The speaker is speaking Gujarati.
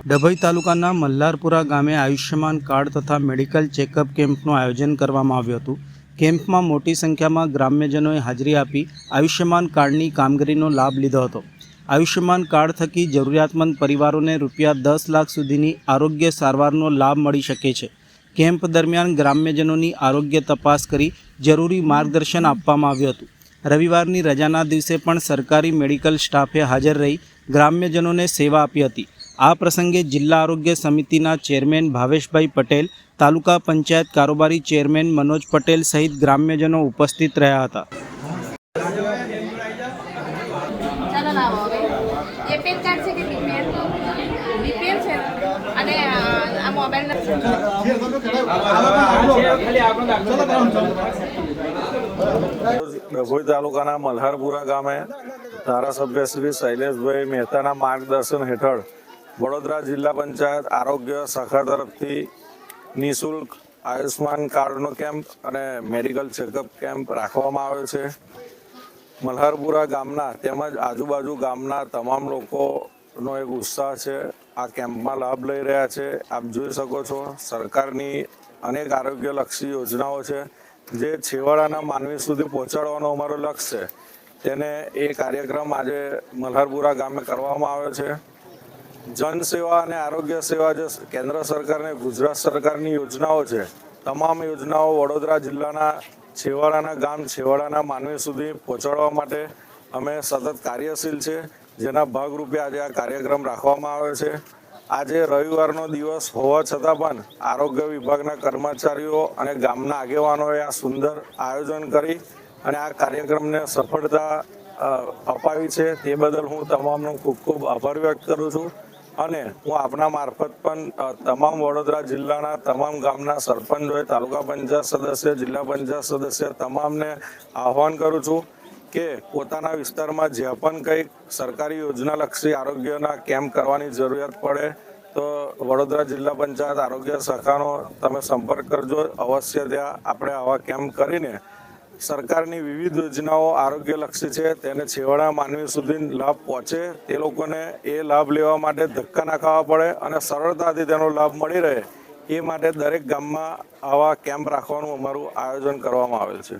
ડભોઈ તાલુકાના મલ્હારપુરા ગામે આયુષ્યમાન કાર્ડ તથા મેડિકલ ચેકઅપ કેમ્પનું આયોજન કરવામાં આવ્યું હતું. કેમ્પમાં મોટી સંખ્યામાં ગ્રામ્યજનોએ હાજરી આપી આયુષ્યમાન કાર્ડની કામગીરીનો લાભ લીધો હતો. આયુષ્યમાન કાર્ડ થકી જરૂરિયાતમંદ પરિવારોને ₹10 લાખ સુધીની આરોગ્ય સારવારનો લાભ મળી શકે છે. કેમ્પ દરમિયાન ગ્રામ્યજનોની આરોગ્ય તપાસ કરી જરૂરી માર્ગદર્શન આપવામાં આવ્યું હતું. રવિવારની રજાના દિવસે પણ સરકારી મેડિકલ સ્ટાફે હાજર રહી ગ્રામ્યજનોને સેવા આપી હતી. આ પ્રસંગે જિલ્લા આરોગ્ય સમિતિના ચેરમેન ભાવેશભાઈ પટેલ, તાલુકા પંચાયત કારોબારી ચેરમેન મનોજ પટેલ સહિત ગ્રામ્યજનો ઉપસ્થિત રહ્યા હતા. ડભોઈ તાલુકાના મલ્હારપુરા ગામે ધારાસભ્ય શ્રી શૈલેષભાઈ મહેતાના માર્ગદર્શન હેઠળ વડોદરા જિલ્લા પંચાયત આરોગ્ય શાખા તરફથી નિઃશુલ્ક આયુષ્માન કાર્ડનો કેમ્પ અને મેડિકલ ચેકઅપ કેમ્પ રાખવામાં આવ્યો છે. મલ્હારપુરા ગામના તેમજ આજુબાજુ ગામના તમામ લોકોનો એક ઉત્સાહ છે. આ કેમ્પમાં લાભ લઈ રહ્યા છે. આપ જોઈ શકો છો, સરકારની અનેક આરોગ્યલક્ષી યોજનાઓ છે જે છેવાડાના માનવી સુધી પહોંચાડવાનો અમારો લક્ષ્ય છે. તેને એ કાર્યક્રમ આજે મલ્હારપુરા ગામે કરવામાં આવ્યો છે. જન સેવા અને આરોગ્ય સેવા જે કેન્દ્ર સરકાર અને ગુજરાત સરકારની યોજનાઓ છે, તમામ યોજનાઓ વડોદરા જિલ્લાના છેવાડાના ગામ, છેવાડાના માનવી સુધી પહોંચાડવા માટે અમે સતત કાર્યશીલ છે. જેના ભાગરૂપે આજે આ કાર્યક્રમ રાખવામાં આવ્યો છે. આજે રવિવારનો દિવસ હોવા છતાં પણ આરોગ્ય વિભાગના કર્મચારીઓ અને ગામના આગેવાનોએ આ સુંદર આયોજન કરી અને આ કાર્યક્રમને સફળતા અપાવી છે. તે બદલ હું તમામનો ખૂબ ખૂબ આભાર વ્યક્ત કરું છું. અને હું આપના મારફત પણ તમામ વડોદરા જિલ્લાના તમામ ગામના સરપંચોએ, તાલુકા પંચાયત સદસ્ય, જિલ્લા પંચાયત સદસ્ય તમામને આહવાન કરું છું કે પોતાના વિસ્તારમાં જ્યાં પણ કંઈક સરકારી યોજનાલક્ષી આરોગ્યના કેમ્પ કરવાની જરૂરિયાત પડે તો વડોદરા જિલ્લા પંચાયત આરોગ્ય શાખાનો તમે સંપર્ક કરજો. અવશ્ય ત્યાં આપણે આવા કેમ્પ કરીને સરકારની વિવિધ યોજનાઓ આરોગ્યલક્ષી છે તેને છેવાડા માનવી સુધી લાભ પહોંચે, તે લોકોને એ લાભ લેવા માટે ધક્કા ના ખાવા પડે અને સરળતાથી તેનો લાભ મળી રહે, એ માટે દરેક ગામમાં આવા કેમ્પ રાખવાનું અમારું આયોજન કરવામાં આવેલ છે.